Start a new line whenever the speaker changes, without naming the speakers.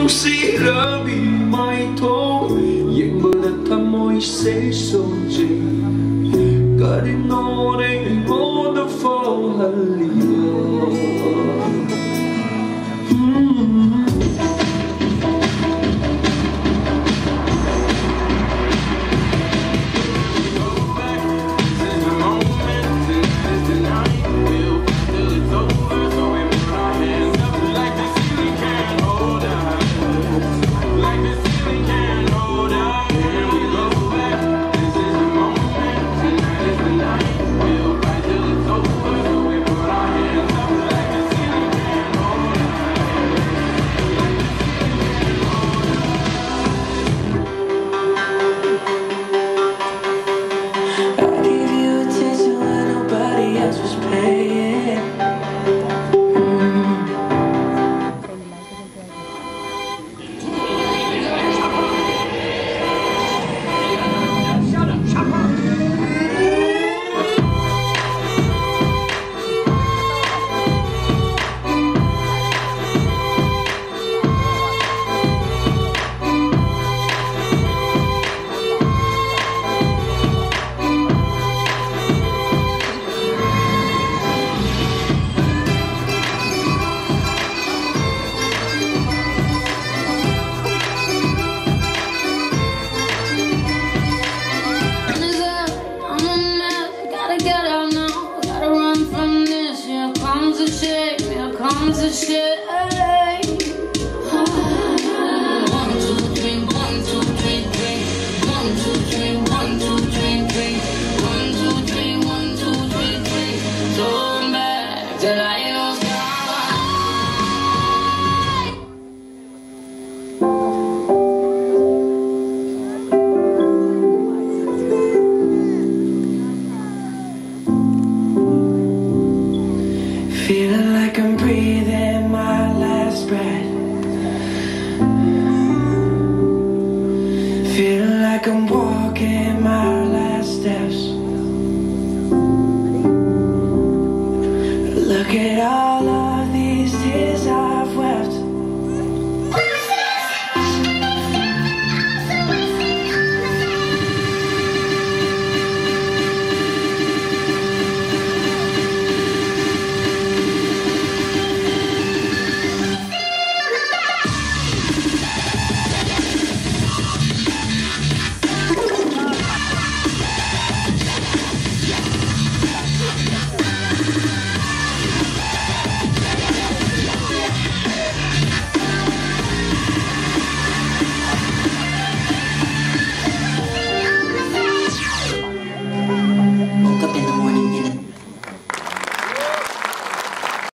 Sirabi mai to Yang berata moi se soje Kadinone ngoda fall halia
Comes the shade. 1, 2, 3, 1, 2, 3, 3. 1, 2, 3, 1, 2, 3, 3. 1, 2, 3, 1, 2, 3, 3. Turn back till I know sky.
Feeling like I'm breathing my last breath. Feeling like I'm walking my